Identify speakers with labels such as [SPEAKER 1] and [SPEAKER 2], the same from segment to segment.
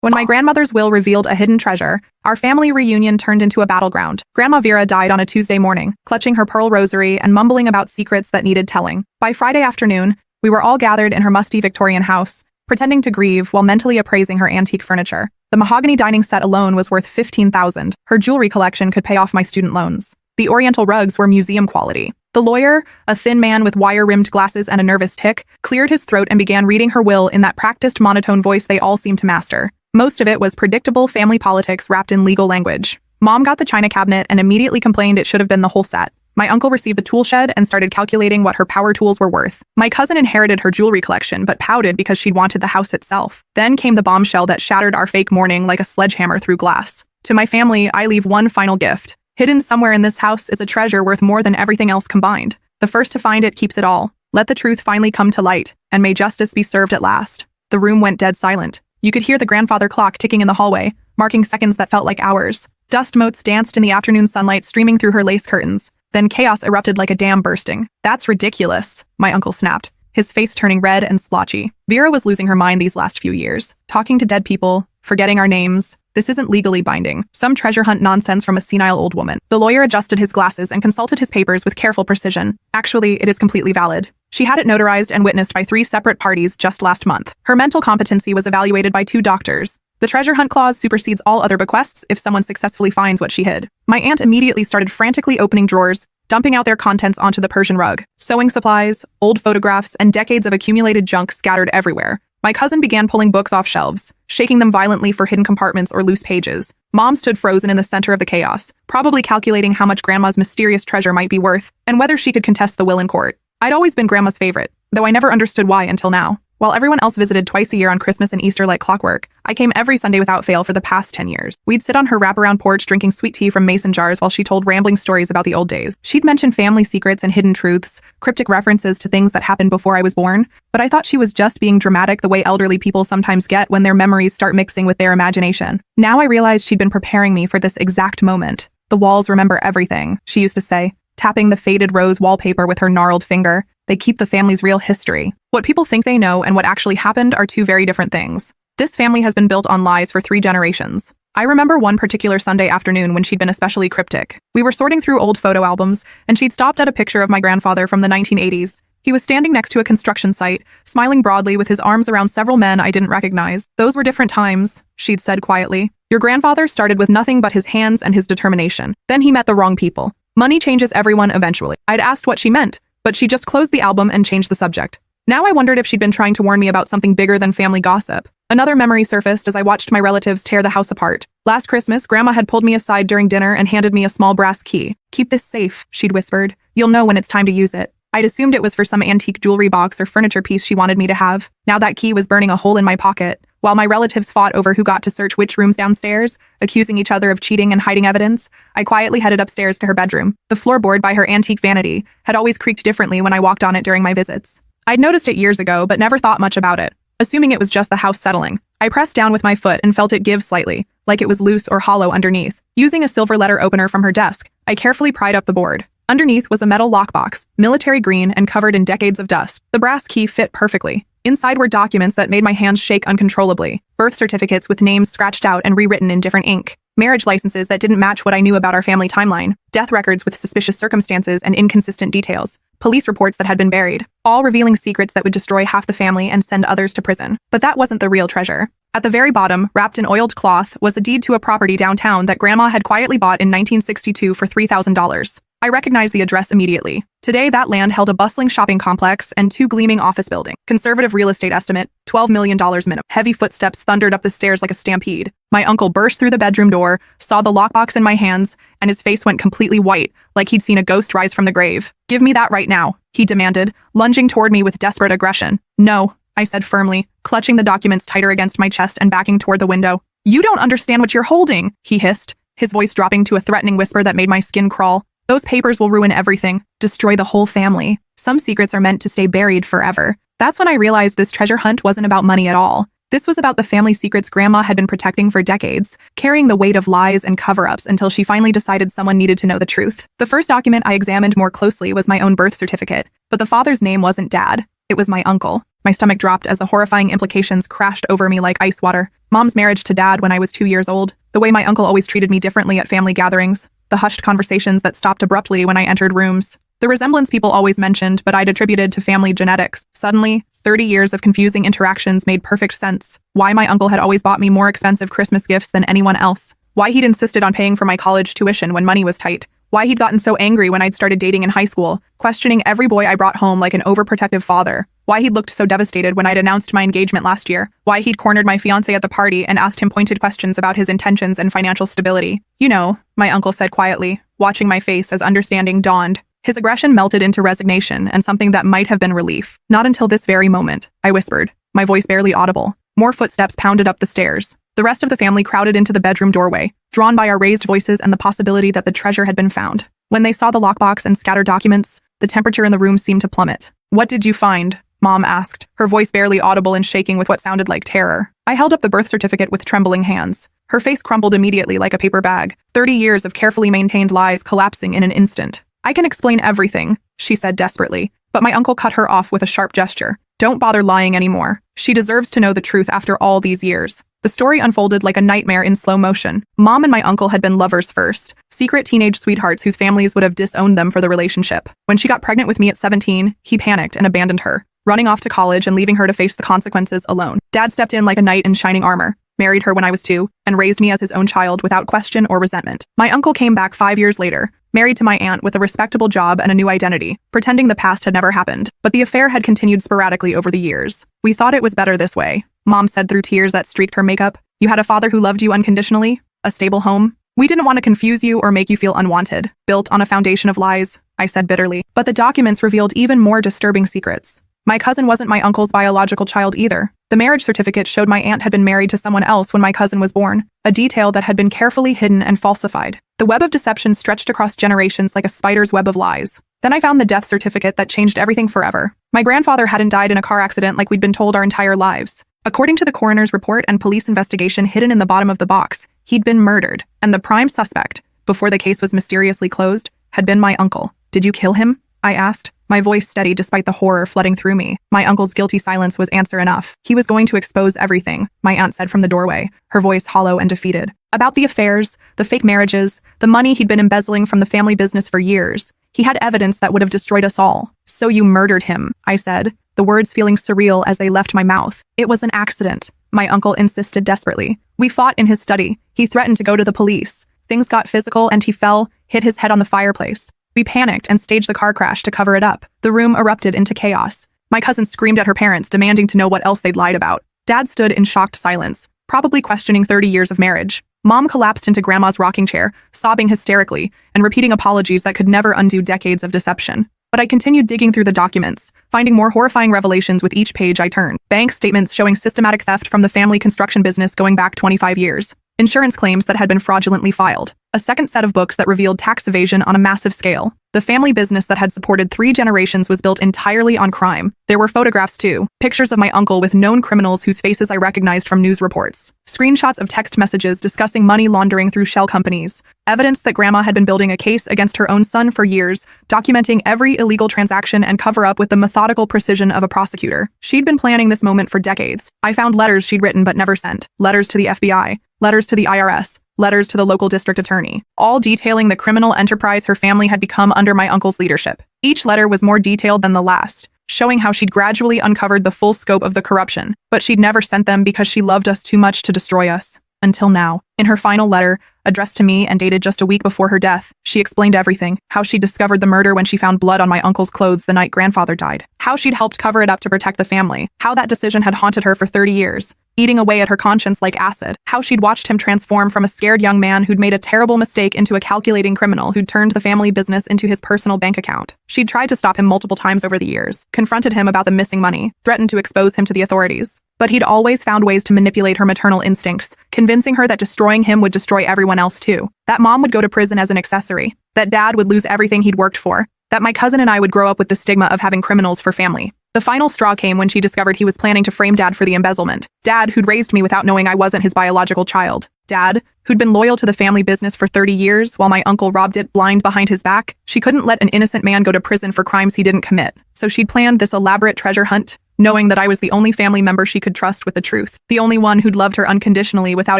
[SPEAKER 1] When my grandmother's will revealed a hidden treasure, our family reunion turned into a battleground. Grandma Vera died on a Tuesday morning, clutching her pearl rosary and mumbling about secrets that needed telling. By Friday afternoon, we were all gathered in her musty Victorian house, pretending to grieve while mentally appraising her antique furniture. The mahogany dining set alone was worth $15,000. Her jewelry collection could pay off my student loans. The oriental rugs were museum quality. The lawyer, a thin man with wire-rimmed glasses and a nervous tic, cleared his throat and began reading her will in that practiced monotone voice they all seemed to master. Most of it was predictable family politics wrapped in legal language. Mom got the china cabinet and immediately complained it should have been the whole set. My uncle received the tool shed and started calculating what her power tools were worth. My cousin inherited her jewelry collection but pouted because she'd wanted the house itself. Then came the bombshell that shattered our fake mourning like a sledgehammer through glass. To my family, I leave one final gift. Hidden somewhere in this house is a treasure worth more than everything else combined. The first to find it keeps it all. Let the truth finally come to light, and may justice be served at last. The room went dead silent. You could hear the grandfather clock ticking in the hallway, marking seconds that felt like hours. Dust motes danced in the afternoon sunlight streaming through her lace curtains. Then chaos erupted like a dam bursting. "That's ridiculous," my uncle snapped, his face turning red and splotchy. Vera was losing her mind these last few years. Talking to dead people, forgetting our names. This isn't legally binding. Some treasure hunt nonsense from a senile old woman. The lawyer adjusted his glasses and consulted his papers with careful precision. Actually, it is completely valid. She had it notarized and witnessed by 3 separate parties just last month. Her mental competency was evaluated by 2 doctors. The treasure hunt clause supersedes all other bequests if someone successfully finds what she hid. My aunt immediately started frantically opening drawers, dumping out their contents onto the Persian rug. Sewing supplies, old photographs, and decades of accumulated junk scattered everywhere. My cousin began pulling books off shelves, shaking them violently for hidden compartments or loose pages. Mom stood frozen in the center of the chaos, probably calculating how much Grandma's mysterious treasure might be worth and whether she could contest the will in court. I'd always been Grandma's favorite, though I never understood why until now. While everyone else visited twice a year on Christmas and Easter like clockwork, I came every Sunday without fail for the past 10 years. We'd sit on her wraparound porch drinking sweet tea from mason jars while she told rambling stories about the old days. She'd mention family secrets and hidden truths, cryptic references to things that happened before I was born, but I thought she was just being dramatic the way elderly people sometimes get when their memories start mixing with their imagination. Now I realized she'd been preparing me for this exact moment. "The walls remember everything," she used to say, tapping the faded rose wallpaper with her gnarled finger. "They keep the family's real history. What people think they know and what actually happened are 2 very different things. This family has been built on lies for 3 generations. I remember one particular Sunday afternoon when she'd been especially cryptic. We were sorting through old photo albums, and she'd stopped at a picture of my grandfather from the 1980s. He was standing next to a construction site, smiling broadly with his arms around several men I didn't recognize. "Those were different times," she'd said quietly. "Your grandfather started with nothing but his hands and his determination. Then he met the wrong people. Money changes everyone eventually." I'd asked what she meant, but she just closed the album and changed the subject. Now I wondered if she'd been trying to warn me about something bigger than family gossip. Another memory surfaced as I watched my relatives tear the house apart. Last Christmas, Grandma had pulled me aside during dinner and handed me a small brass key. "Keep this safe," she'd whispered. "You'll know when it's time to use it." I'd assumed it was for some antique jewelry box or furniture piece she wanted me to have. Now that key was burning a hole in my pocket. While my relatives fought over who got to search which rooms downstairs, accusing each other of cheating and hiding evidence, I quietly headed upstairs to her bedroom. The floorboard by her antique vanity had always creaked differently when I walked on it during my visits. I'd noticed it years ago, but never thought much about it, assuming it was just the house settling. I pressed down with my foot and felt it give slightly, like it was loose or hollow underneath. Using a silver letter opener from her desk, I carefully pried up the board. Underneath was a metal lockbox, military green and covered in decades of dust. The brass key fit perfectly. Inside were documents that made my hands shake uncontrollably. Birth certificates with names scratched out and rewritten in different ink. Marriage licenses that didn't match what I knew about our family timeline. Death records with suspicious circumstances and inconsistent details. Police reports that had been buried. All revealing secrets that would destroy half the family and send others to prison. But that wasn't the real treasure. At the very bottom, wrapped in oiled cloth, was a deed to a property downtown that Grandma had quietly bought in 1962 for $3,000. I recognized the address immediately. Today, that land held a bustling shopping complex and 2 gleaming office buildings. Conservative real estate estimate, $12 million minimum. Heavy footsteps thundered up the stairs like a stampede. My uncle burst through the bedroom door, saw the lockbox in my hands, and his face went completely white, like he'd seen a ghost rise from the grave. "Give me that right now," he demanded, lunging toward me with desperate aggression. "No," I said firmly, clutching the documents tighter against my chest and backing toward the window. "You don't understand what you're holding," he hissed, his voice dropping to a threatening whisper that made my skin crawl. "Those papers will ruin everything, destroy the whole family. Some secrets are meant to stay buried forever." That's when I realized this treasure hunt wasn't about money at all. This was about the family secrets Grandma had been protecting for decades, carrying the weight of lies and cover-ups until she finally decided someone needed to know the truth. The first document I examined more closely was my own birth certificate, but the father's name wasn't Dad. It was my uncle. My stomach dropped as the horrifying implications crashed over me like ice water. Mom's marriage to Dad when I was 2 years old, the way my uncle always treated me differently at family gatherings, the hushed conversations that stopped abruptly when I entered rooms. The resemblance people always mentioned, but I'd attributed to family genetics. Suddenly, 30 years of confusing interactions made perfect sense. Why my uncle had always bought me more expensive Christmas gifts than anyone else. Why he'd insisted on paying for my college tuition when money was tight. Why he'd gotten so angry when I'd started dating in high school, questioning every boy I brought home like an overprotective father. Why he'd looked so devastated when I'd announced my engagement last year. Why he'd cornered my fiancé at the party and asked him pointed questions about his intentions and financial stability. You know, my uncle said quietly, watching my face as understanding dawned. His aggression melted into resignation and something that might have been relief. Not until this very moment, I whispered, my voice barely audible. More footsteps pounded up the stairs. The rest of the family crowded into the bedroom doorway, drawn by our raised voices and the possibility that the treasure had been found. When they saw the lockbox and scattered documents, the temperature in the room seemed to plummet. What did you find? Mom asked, her voice barely audible and shaking with what sounded like terror. I held up the birth certificate with trembling hands. Her face crumpled immediately like a paper bag, 30 years of carefully maintained lies collapsing in an instant. I can explain everything, she said desperately, but my uncle cut her off with a sharp gesture. Don't bother lying anymore. She deserves to know the truth after all these years. The story unfolded like a nightmare in slow motion. Mom and my uncle had been lovers first, secret teenage sweethearts whose families would have disowned them for the relationship. When she got pregnant with me at 17, he panicked and abandoned her, running off to college and leaving her to face the consequences alone. Dad stepped in like a knight in shining armor, married her when I was 2, and raised me as his own child without question or resentment. My uncle came back 5 years later, married to my aunt with a respectable job and a new identity, pretending the past had never happened. But the affair had continued sporadically over the years. We thought it was better this way, Mom said through tears that streaked her makeup. You had a father who loved you unconditionally, a stable home. We didn't want to confuse you or make you feel unwanted, built on a foundation of lies, I said bitterly. But the documents revealed even more disturbing secrets. My cousin wasn't my uncle's biological child either. The marriage certificate showed my aunt had been married to someone else when my cousin was born, a detail that had been carefully hidden and falsified. The web of deception stretched across generations like a spider's web of lies. Then I found the death certificate that changed everything forever. My grandfather hadn't died in a car accident like we'd been told our entire lives. According to the coroner's report and police investigation hidden in the bottom of the box, he'd been murdered, and the prime suspect, before the case was mysteriously closed, had been my uncle. Did you kill him? I asked, my voice steady despite the horror flooding through me. My uncle's guilty silence was answer enough. He was going to expose everything, my aunt said from the doorway, her voice hollow and defeated. About the affairs, the fake marriages, the money he'd been embezzling from the family business for years. He had evidence that would have destroyed us all. So you murdered him, I said, the words feeling surreal as they left my mouth. It was an accident, my uncle insisted desperately. We fought in his study. He threatened to go to the police. Things got physical and he fell, hit his head on the fireplace. We panicked and staged the car crash to cover it up. The room erupted into chaos. My cousin screamed at her parents, demanding to know what else they'd lied about. Dad stood in shocked silence, probably questioning 30 years of marriage. Mom collapsed into Grandma's rocking chair, sobbing hysterically and repeating apologies that could never undo decades of deception. But I continued digging through the documents, finding more horrifying revelations with each page I turned. Bank statements showing systematic theft from the family construction business going back 25 years. Insurance claims that had been fraudulently filed. A second set of books that revealed tax evasion on a massive scale. The family business that had supported 3 generations was built entirely on crime. There were photographs too, pictures of my uncle with known criminals whose faces I recognized from news reports. Screenshots of text messages discussing money laundering through shell companies. Evidence that Grandma had been building a case against her own son for years, documenting every illegal transaction and cover-up with the methodical precision of a prosecutor. She'd been planning this moment for decades. I found letters she'd written but never sent. Letters to the FBI. Letters to the IRS. Letters to the local district attorney, all detailing the criminal enterprise her family had become under my uncle's leadership. Each letter was more detailed than the last, showing how she'd gradually uncovered the full scope of the corruption, but she'd never sent them because she loved us too much to destroy us. Until now. In her final letter, addressed to me and dated just a week before her death, she explained everything. How she discovered the murder when she found blood on my uncle's clothes the night grandfather died. How she'd helped cover it up to protect the family. How that decision had haunted her for 30 years. Eating away at her conscience like acid. How she'd watched him transform from a scared young man who'd made a terrible mistake into a calculating criminal who'd turned the family business into his personal bank account. She'd tried to stop him multiple times over the years, confronted him about the missing money, threatened to expose him to the authorities. But he'd always found ways to manipulate her maternal instincts, convincing her that destroying him would destroy everyone else too. That Mom would go to prison as an accessory. That Dad would lose everything he'd worked for. That my cousin and I would grow up with the stigma of having criminals for family. The final straw came when she discovered he was planning to frame Dad for the embezzlement. Dad, who'd raised me without knowing I wasn't his biological child. Dad, who'd been loyal to the family business for 30 years while my uncle robbed it blind behind his back. She couldn't let an innocent man go to prison for crimes he didn't commit. So she'd planned this elaborate treasure hunt, knowing that I was the only family member she could trust with the truth, the only one who'd loved her unconditionally without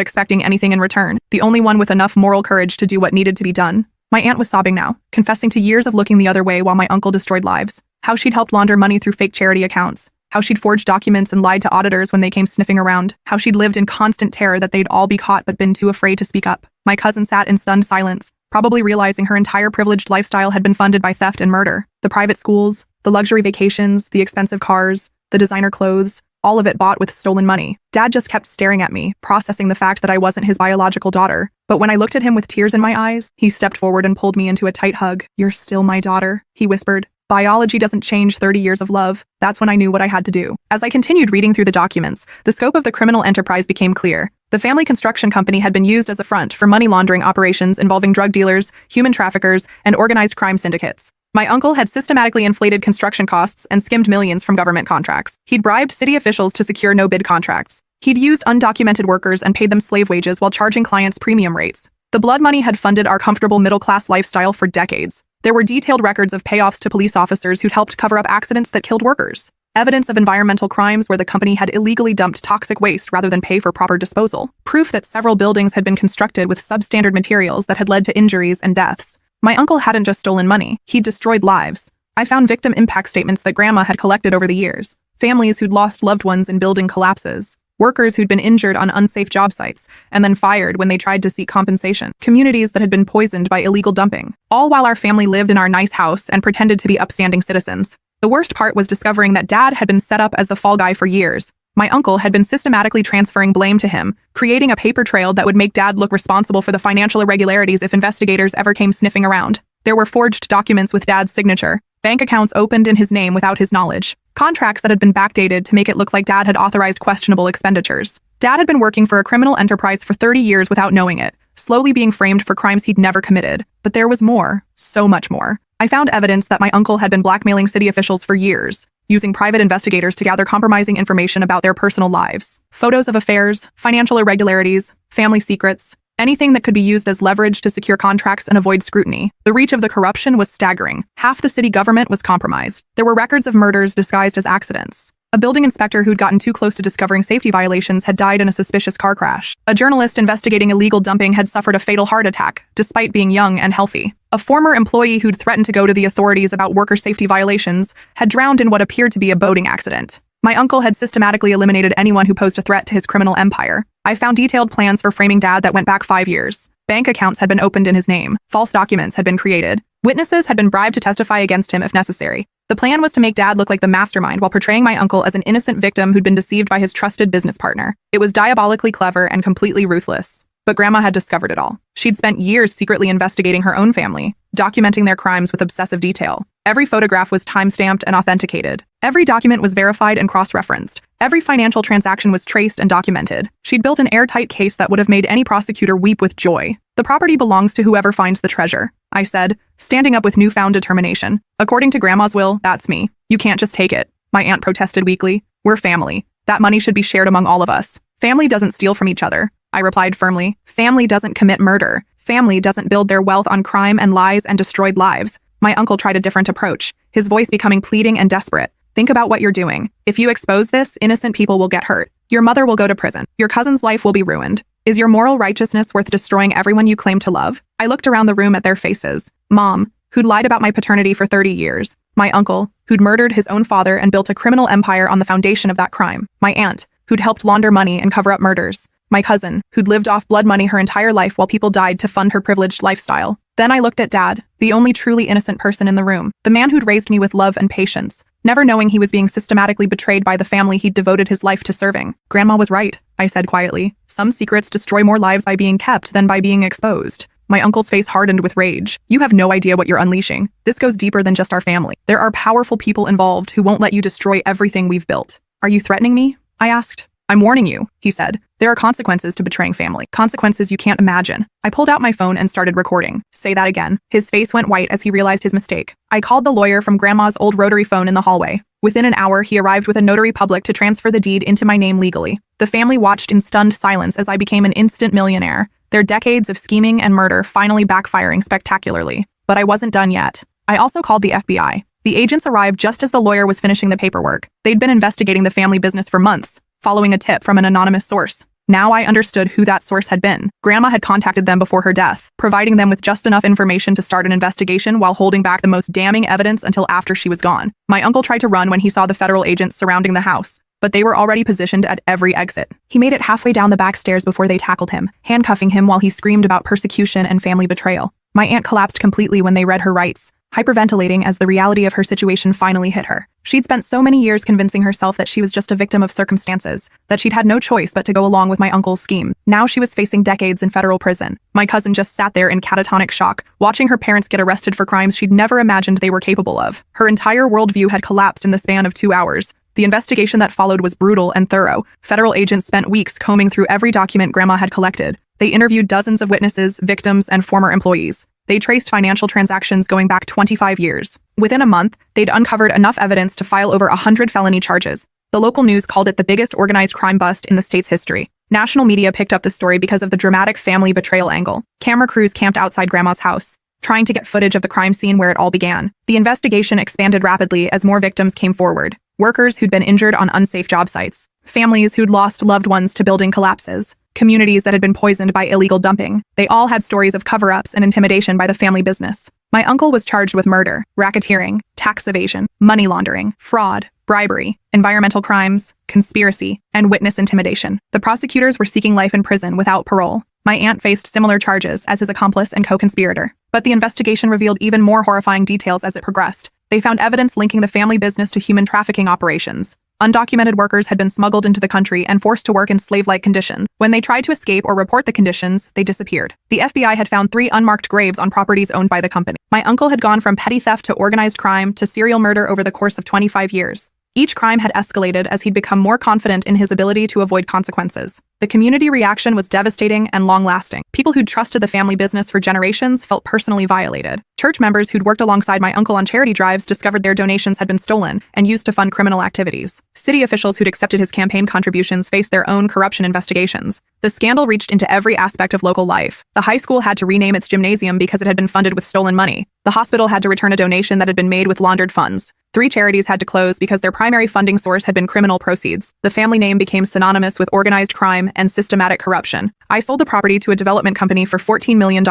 [SPEAKER 1] expecting anything in return, the only one with enough moral courage to do what needed to be done. My aunt was sobbing now, confessing to years of looking the other way while my uncle destroyed lives, how she'd helped launder money through fake charity accounts, how she'd forged documents and lied to auditors when they came sniffing around, how she'd lived in constant terror that they'd all be caught but been too afraid to speak up. My cousin sat in stunned silence, probably realizing her entire privileged lifestyle had been funded by theft and murder. The private schools, the luxury vacations, the expensive cars, the designer clothes, all of it bought with stolen money. Dad just kept staring at me, processing the fact that I wasn't his biological daughter. But when I looked at him with tears in my eyes, he stepped forward and pulled me into a tight hug. "You're still my daughter," he whispered. "Biology doesn't change 30 years of love." That's when I knew what I had to do. As I continued reading through the documents, the scope of the criminal enterprise became clear. The family construction company had been used as a front for money laundering operations involving drug dealers, human traffickers, and organized crime syndicates. My uncle had systematically inflated construction costs and skimmed millions from government contracts. He'd bribed city officials to secure no-bid contracts. He'd used undocumented workers and paid them slave wages while charging clients premium rates. The blood money had funded our comfortable middle-class lifestyle for decades. There were detailed records of payoffs to police officers who'd helped cover up accidents that killed workers. Evidence of environmental crimes where the company had illegally dumped toxic waste rather than pay for proper disposal. Proof that several buildings had been constructed with substandard materials that had led to injuries and deaths. My uncle hadn't just stolen money, he'd destroyed lives. I found victim impact statements that Grandma had collected over the years. Families who'd lost loved ones in building collapses. Workers who'd been injured on unsafe job sites and then fired when they tried to seek compensation. Communities that had been poisoned by illegal dumping. All while our family lived in our nice house and pretended to be upstanding citizens. The worst part was discovering that Dad had been set up as the fall guy for years. My uncle had been systematically transferring blame to him, creating a paper trail that would make Dad look responsible for the financial irregularities if investigators ever came sniffing around. There were forged documents with Dad's signature, bank accounts opened in his name without his knowledge, contracts that had been backdated to make it look like Dad had authorized questionable expenditures. Dad had been working for a criminal enterprise for 30 years without knowing it, slowly being framed for crimes he'd never committed. But there was more, so much more. I found evidence that my uncle had been blackmailing city officials for years, using private investigators to gather compromising information about their personal lives. Photos of affairs, financial irregularities, family secrets, anything that could be used as leverage to secure contracts and avoid scrutiny. The reach of the corruption was staggering. Half the city government was compromised. There were records of murders disguised as accidents. A building inspector who'd gotten too close to discovering safety violations had died in a suspicious car crash. A journalist investigating illegal dumping had suffered a fatal heart attack, despite being young and healthy. A former employee who'd threatened to go to the authorities about worker safety violations had drowned in what appeared to be a boating accident. My uncle had systematically eliminated anyone who posed a threat to his criminal empire. I found detailed plans for framing Dad that went back 5 years. Bank accounts had been opened in his name. False documents had been created. Witnesses had been bribed to testify against him if necessary. The plan was to make Dad look like the mastermind while portraying my uncle as an innocent victim who'd been deceived by his trusted business partner. It was diabolically clever and completely ruthless. But Grandma had discovered it all. She'd spent years secretly investigating her own family, documenting their crimes with obsessive detail. Every photograph was time-stamped and authenticated. Every document was verified and cross-referenced. Every financial transaction was traced and documented. She'd built an airtight case that would have made any prosecutor weep with joy. "The property belongs to whoever finds the treasure," I said, standing up with newfound determination. "According to Grandma's will, that's me. You can't just take it," my aunt protested weakly. "We're family. That money should be shared among all of us." "Family doesn't steal from each other," I replied firmly. "Family doesn't commit murder. Family doesn't build their wealth on crime and lies and destroyed lives." My uncle tried a different approach, his voice becoming pleading and desperate. "Think about what you're doing. If you expose this, innocent people will get hurt. Your mother will go to prison. Your cousin's life will be ruined. Is your moral righteousness worth destroying everyone you claim to love?" I looked around the room at their faces. Mom, who'd lied about my paternity for 30 years. My uncle, who'd murdered his own father and built a criminal empire on the foundation of that crime. My aunt, who'd helped launder money and cover up murders. My cousin, who'd lived off blood money her entire life while people died to fund her privileged lifestyle. Then I looked at Dad, the only truly innocent person in the room, the man who'd raised me with love and patience, never knowing he was being systematically betrayed by the family he'd devoted his life to serving. "Grandma was right," I said quietly. "Some secrets destroy more lives by being kept than by being exposed." My uncle's face hardened with rage. "You have no idea what you're unleashing. This goes deeper than just our family. There are powerful people involved who won't let you destroy everything we've built." "Are you threatening me?" I asked. "I'm warning you," he said. "There are consequences to betraying family. Consequences you can't imagine." I pulled out my phone and started recording. "Say that again." His face went white as he realized his mistake. I called the lawyer from Grandma's old rotary phone in the hallway. Within an hour, he arrived with a notary public to transfer the deed into my name legally. The family watched in stunned silence as I became an instant millionaire, their decades of scheming and murder finally backfiring spectacularly. But I wasn't done yet. I also called the FBI. The agents arrived just as the lawyer was finishing the paperwork. They'd been investigating the family business for months, following a tip from an anonymous source. Now I understood who that source had been. Grandma had contacted them before her death, providing them with just enough information to start an investigation while holding back the most damning evidence until after she was gone. My uncle tried to run when he saw the federal agents surrounding the house, but they were already positioned at every exit. He made it halfway down the back stairs before they tackled him, handcuffing him while he screamed about persecution and family betrayal. My aunt collapsed completely when they read her rights, hyperventilating as the reality of her situation finally hit her. She'd spent so many years convincing herself that she was just a victim of circumstances, that she'd had no choice but to go along with my uncle's scheme. Now she was facing decades in federal prison. My cousin just sat there in catatonic shock, watching her parents get arrested for crimes she'd never imagined they were capable of. Her entire worldview had collapsed in the span of 2 hours. The investigation that followed was brutal and thorough. Federal agents spent weeks combing through every document Grandma had collected. They interviewed dozens of witnesses, victims, and former employees. They traced financial transactions going back 25 years. Within a month, they'd uncovered enough evidence to file over 100 felony charges. The local news called it the biggest organized crime bust in the state's history. National media picked up the story because of the dramatic family betrayal angle. Camera crews camped outside Grandma's house, trying to get footage of the crime scene where it all began. The investigation expanded rapidly as more victims came forward. Workers who'd been injured on unsafe job sites, families who'd lost loved ones to building collapses, communities that had been poisoned by illegal dumping. They all had stories of cover-ups and intimidation by the family business. My uncle was charged with murder, racketeering, tax evasion, money laundering, fraud, bribery, environmental crimes, conspiracy, and witness intimidation. The prosecutors were seeking life in prison without parole. My aunt faced similar charges as his accomplice and co-conspirator. But the investigation revealed even more horrifying details as it progressed. They found evidence linking the family business to human trafficking operations. Undocumented workers had been smuggled into the country and forced to work in slave-like conditions. When they tried to escape or report the conditions, they disappeared. The FBI had found 3 unmarked graves on properties owned by the company. My uncle had gone from petty theft to organized crime to serial murder over the course of 25 years. Each crime had escalated as he'd become more confident in his ability to avoid consequences. The community reaction was devastating and long-lasting. People who'd trusted the family business for generations felt personally violated. Church members who'd worked alongside my uncle on charity drives discovered their donations had been stolen and used to fund criminal activities. City officials who'd accepted his campaign contributions faced their own corruption investigations. The scandal reached into every aspect of local life. The high school had to rename its gymnasium because it had been funded with stolen money. The hospital had to return a donation that had been made with laundered funds. 3 charities had to close because their primary funding source had been criminal proceeds. The family name became synonymous with organized crime and systematic corruption. I sold the property to a development company for $14 million,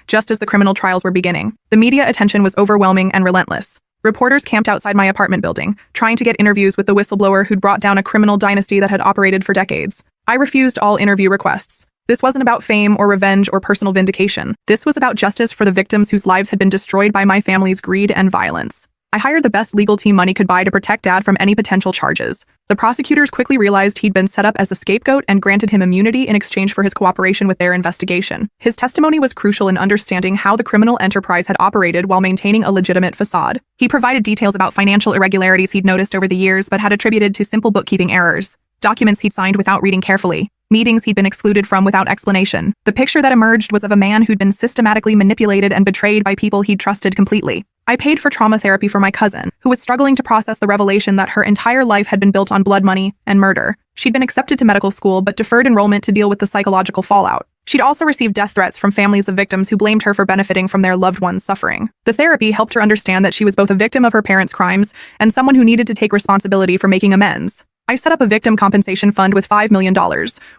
[SPEAKER 1] just as the criminal trials were beginning. The media attention was overwhelming and relentless. Reporters camped outside my apartment building, trying to get interviews with the whistleblower who'd brought down a criminal dynasty that had operated for decades. I refused all interview requests. This wasn't about fame or revenge or personal vindication. This was about justice for the victims whose lives had been destroyed by my family's greed and violence. I hired the best legal team money could buy to protect Dad from any potential charges. The prosecutors quickly realized he'd been set up as a scapegoat and granted him immunity in exchange for his cooperation with their investigation. His testimony was crucial in understanding how the criminal enterprise had operated while maintaining a legitimate facade. He provided details about financial irregularities he'd noticed over the years but had attributed to simple bookkeeping errors, documents he'd signed without reading carefully, meetings he'd been excluded from without explanation. The picture that emerged was of a man who'd been systematically manipulated and betrayed by people he'd trusted completely. I paid for trauma therapy for my cousin, who was struggling to process the revelation that her entire life had been built on blood money and murder. She'd been accepted to medical school but deferred enrollment to deal with the psychological fallout. She'd also received death threats from families of victims who blamed her for benefiting from their loved ones' suffering. The therapy helped her understand that she was both a victim of her parents' crimes and someone who needed to take responsibility for making amends. I set up a victim compensation fund with $5 million,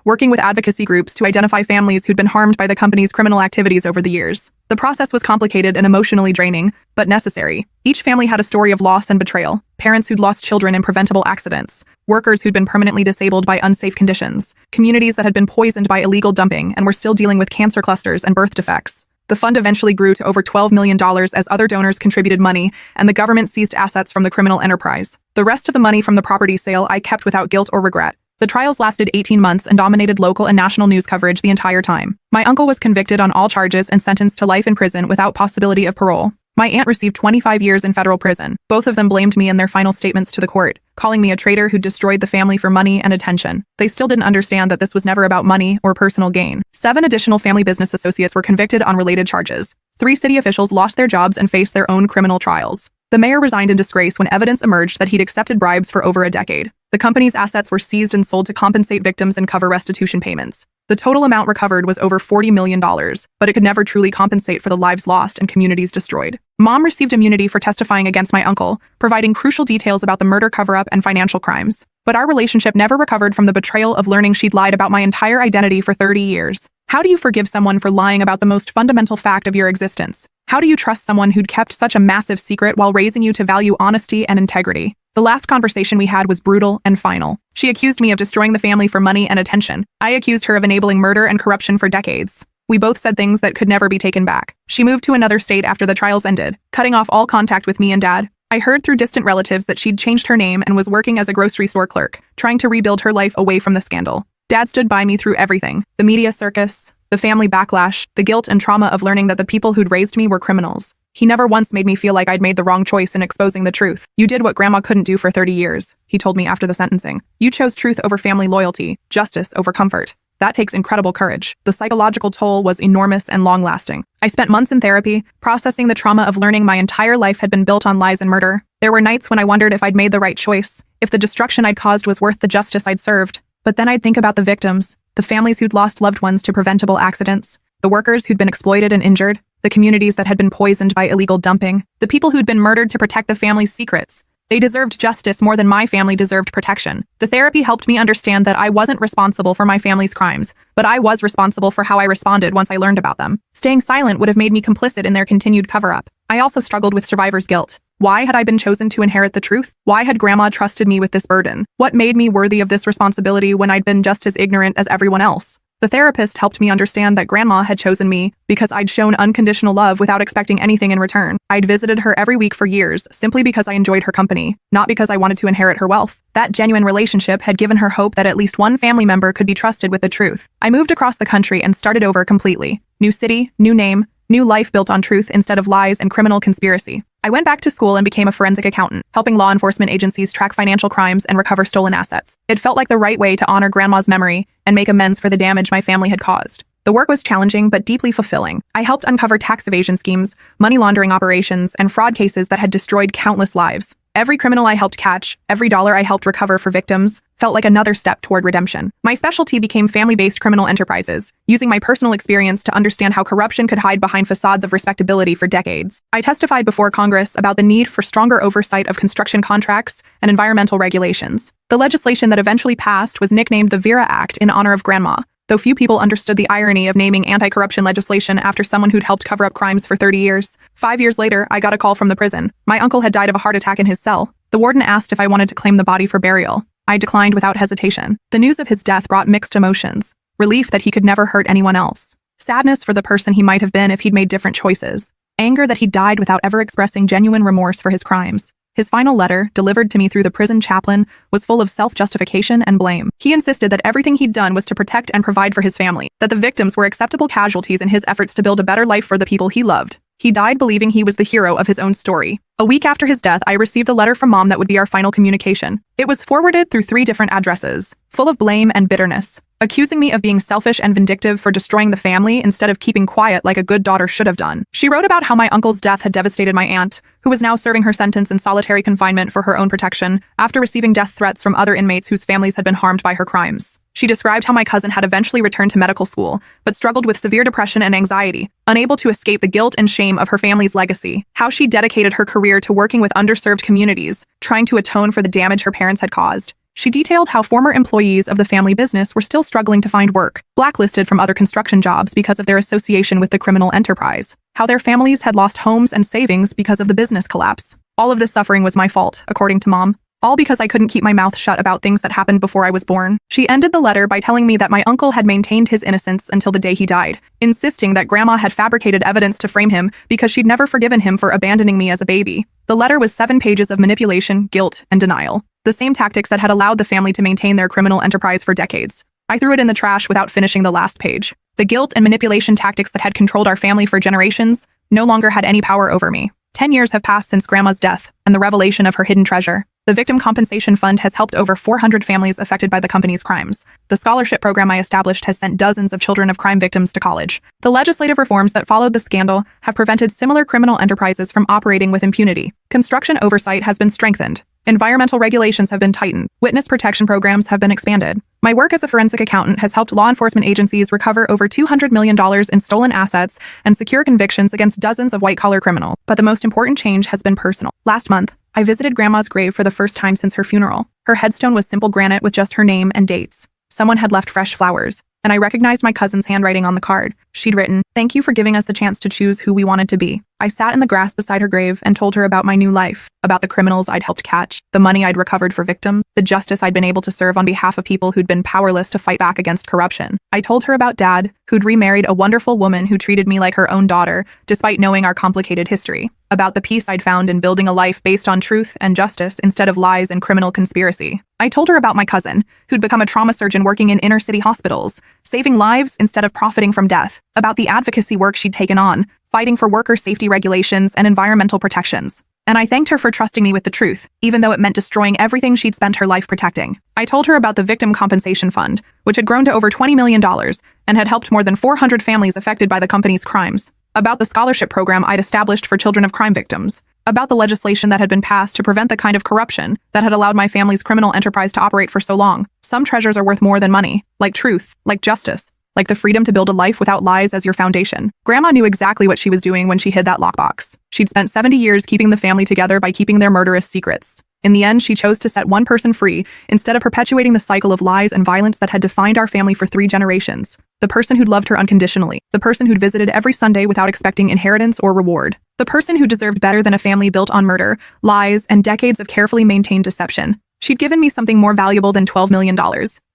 [SPEAKER 1] working with advocacy groups to identify families who'd been harmed by the company's criminal activities over the years. The process was complicated and emotionally draining, but necessary. Each family had a story of loss and betrayal: parents who'd lost children in preventable accidents, workers who'd been permanently disabled by unsafe conditions, communities that had been poisoned by illegal dumping and were still dealing with cancer clusters and birth defects. The fund eventually grew to over $12 million as other donors contributed money and the government seized assets from the criminal enterprise. The rest of the money from the property sale I kept without guilt or regret. The trials lasted 18 months and dominated local and national news coverage the entire time. My uncle was convicted on all charges and sentenced to life in prison without possibility of parole. My aunt received 25 years in federal prison. Both of them blamed me in their final statements to the court, calling me a traitor who destroyed the family for money and attention. They still didn't understand that this was never about money or personal gain. 7 additional family business associates were convicted on related charges. 3 city officials lost their jobs and faced their own criminal trials. The mayor resigned in disgrace when evidence emerged that he'd accepted bribes for over a decade. The company's assets were seized and sold to compensate victims and cover restitution payments. The total amount recovered was over $40 million, but it could never truly compensate for the lives lost and communities destroyed. Mom received immunity for testifying against my uncle, providing crucial details about the murder cover-up and financial crimes. But our relationship never recovered from the betrayal of learning she'd lied about my entire identity for 30 years. How do you forgive someone for lying about the most fundamental fact of your existence? How do you trust someone who'd kept such a massive secret while raising you to value honesty and integrity? The last conversation we had was brutal and final. She accused me of destroying the family for money and attention. I accused her of enabling murder and corruption for decades. We both said things that could never be taken back. She moved to another state after the trials ended, cutting off all contact with me and Dad. I heard through distant relatives that she'd changed her name and was working as a grocery store clerk, trying to rebuild her life away from the scandal. Dad stood by me through everything: the media circus, the family backlash, the guilt and trauma of learning that the people who'd raised me were criminals. He never once made me feel like I'd made the wrong choice in exposing the truth. "You did what Grandma couldn't do for 30 years, he told me after the sentencing. "You chose truth over family loyalty, justice over comfort. That takes incredible courage." The psychological toll was enormous and long-lasting. I spent months in therapy, processing the trauma of learning my entire life had been built on lies and murder. There were nights when I wondered if I'd made the right choice, if the destruction I'd caused was worth the justice I'd served. But then I'd think about the victims, the families who'd lost loved ones to preventable accidents, the workers who'd been exploited and injured, the communities that had been poisoned by illegal dumping, the people who'd been murdered to protect the family's secrets. They deserved justice more than my family deserved protection. The therapy helped me understand that I wasn't responsible for my family's crimes, but I was responsible for how I responded once I learned about them. Staying silent would have made me complicit in their continued cover-up. I also struggled with survivor's guilt. Why had I been chosen to inherit the truth? Why had Grandma trusted me with this burden? What made me worthy of this responsibility when I'd been just as ignorant as everyone else? The therapist helped me understand that Grandma had chosen me because I'd shown unconditional love without expecting anything in return. I'd visited her every week for years simply because I enjoyed her company, not because I wanted to inherit her wealth. That genuine relationship had given her hope that at least one family member could be trusted with the truth. I moved across the country and started over completely. New city, new name, new life built on truth instead of lies and criminal conspiracy. I went back to school and became a forensic accountant, helping law enforcement agencies track financial crimes and recover stolen assets. It felt like the right way to honor Grandma's memory and make amends for the damage my family had caused. The work was challenging but deeply fulfilling. I helped uncover tax evasion schemes, money laundering operations, and fraud cases that had destroyed countless lives. Every criminal I helped catch, every dollar I helped recover for victims, felt like another step toward redemption. My specialty became family-based criminal enterprises, using my personal experience to understand how corruption could hide behind facades of respectability for decades. I testified before Congress about the need for stronger oversight of construction contracts and environmental regulations. The legislation that eventually passed was nicknamed the Vera Act in honor of Grandma, though few people understood the irony of naming anti-corruption legislation after someone who'd helped cover up crimes for 30 years. 5 years later, I got a call from the prison. My uncle had died of a heart attack in his cell. The warden asked if I wanted to claim the body for burial. I declined without hesitation. The news of his death brought mixed emotions. Relief that he could never hurt anyone else. Sadness for the person he might have been if he'd made different choices. Anger that he died without ever expressing genuine remorse for his crimes. His final letter, delivered to me through the prison chaplain, was full of self-justification and blame. He insisted that everything he'd done was to protect and provide for his family, that the victims were acceptable casualties in his efforts to build a better life for the people he loved. He died believing he was the hero of his own story. A week after his death, I received a letter from Mom that would be our final communication. It was forwarded through 3 different addresses, full of blame and bitterness, accusing me of being selfish and vindictive for destroying the family instead of keeping quiet like a good daughter should have done. She wrote about how my uncle's death had devastated my aunt, who was now serving her sentence in solitary confinement for her own protection after receiving death threats from other inmates whose families had been harmed by her crimes. She described how my cousin had eventually returned to medical school, but struggled with severe depression and anxiety, unable to escape the guilt and shame of her family's legacy, how she dedicated her career to working with underserved communities, trying to atone for the damage her parents had caused. She detailed how former employees of the family business were still struggling to find work, blacklisted from other construction jobs because of their association with the criminal enterprise, how their families had lost homes and savings because of the business collapse. All of this suffering was my fault, according to Mom. All because I couldn't keep my mouth shut about things that happened before I was born. She ended the letter by telling me that my uncle had maintained his innocence until the day he died, insisting that Grandma had fabricated evidence to frame him because she'd never forgiven him for abandoning me as a baby. The letter was 7 pages of manipulation, guilt, and denial, the same tactics that had allowed the family to maintain their criminal enterprise for decades. I threw it in the trash without finishing the last page. The guilt and manipulation tactics that had controlled our family for generations no longer had any power over me. 10 years have passed since Grandma's death and the revelation of her hidden treasure. The Victim Compensation Fund has helped over 400 families affected by the company's crimes. The scholarship program I established has sent dozens of children of crime victims to college. The legislative reforms that followed the scandal have prevented similar criminal enterprises from operating with impunity. Construction oversight has been strengthened. Environmental regulations have been tightened. Witness protection programs have been expanded. My work as a forensic accountant has helped law enforcement agencies recover over $200 million in stolen assets and secure convictions against dozens of white-collar criminals. But the most important change has been personal. Last month, I visited Grandma's grave for the first time since her funeral. Her headstone was simple granite with just her name and dates. Someone had left fresh flowers, and I recognized my cousin's handwriting on the card. She'd written, "Thank you for giving us the chance to choose who we wanted to be." I sat in the grass beside her grave and told her about my new life, about the criminals I'd helped catch, the money I'd recovered for victims, the justice I'd been able to serve on behalf of people who'd been powerless to fight back against corruption. I told her about Dad, who'd remarried a wonderful woman who treated me like her own daughter, despite knowing our complicated history, about the peace I'd found in building a life based on truth and justice instead of lies and criminal conspiracy. I told her about my cousin, who'd become a trauma surgeon working in inner-city hospitals, saving lives instead of profiting from death, about the advocacy work she'd taken on, fighting for worker safety regulations and environmental protections. And I thanked her for trusting me with the truth, even though it meant destroying everything she'd spent her life protecting. I told her about the Victim Compensation Fund, which had grown to over $20 million and had helped more than 400 families affected by the company's crimes, about the scholarship program I'd established for children of crime victims, about the legislation that had been passed to prevent the kind of corruption that had allowed my family's criminal enterprise to operate for so long. Some treasures are worth more than money, like truth, like justice, like the freedom to build a life without lies as your foundation. Grandma knew exactly what she was doing when she hid that lockbox. She'd spent 70 years keeping the family together by keeping their murderous secrets. In the end, she chose to set one person free instead of perpetuating the cycle of lies and violence that had defined our family for 3 generations. The person who'd loved her unconditionally. The person who'd visited every Sunday without expecting inheritance or reward. The person who deserved better than a family built on murder, lies, and decades of carefully maintained deception. She'd given me something more valuable than $12 million.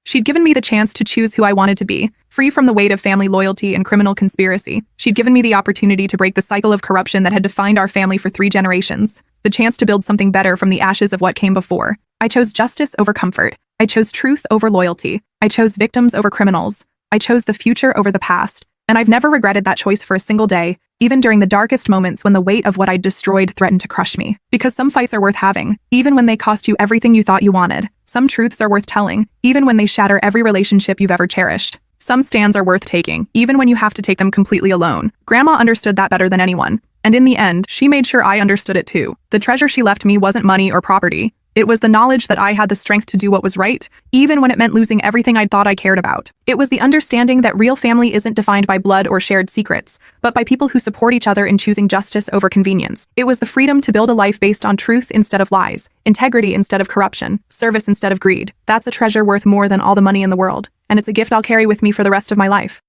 [SPEAKER 1] She'd given me the chance to choose who I wanted to be, free from the weight of family loyalty and criminal conspiracy. She'd given me the opportunity to break the cycle of corruption that had defined our family for 3 generations, the chance to build something better from the ashes of what came before. I chose justice over comfort. I chose truth over loyalty. I chose victims over criminals. I chose the future over the past. And I've never regretted that choice for a single day, even during the darkest moments when the weight of what I'd destroyed threatened to crush me. Because some fights are worth having, even when they cost you everything you thought you wanted. Some truths are worth telling, even when they shatter every relationship you've ever cherished. Some stands are worth taking, even when you have to take them completely alone. Grandma understood that better than anyone. And in the end, she made sure I understood it too. The treasure she left me wasn't money or property. It was the knowledge that I had the strength to do what was right, even when it meant losing everything I'd thought I cared about. It was the understanding that real family isn't defined by blood or shared secrets, but by people who support each other in choosing justice over convenience. It was the freedom to build a life based on truth instead of lies, integrity instead of corruption, service instead of greed. That's a treasure worth more than all the money in the world, and it's a gift I'll carry with me for the rest of my life.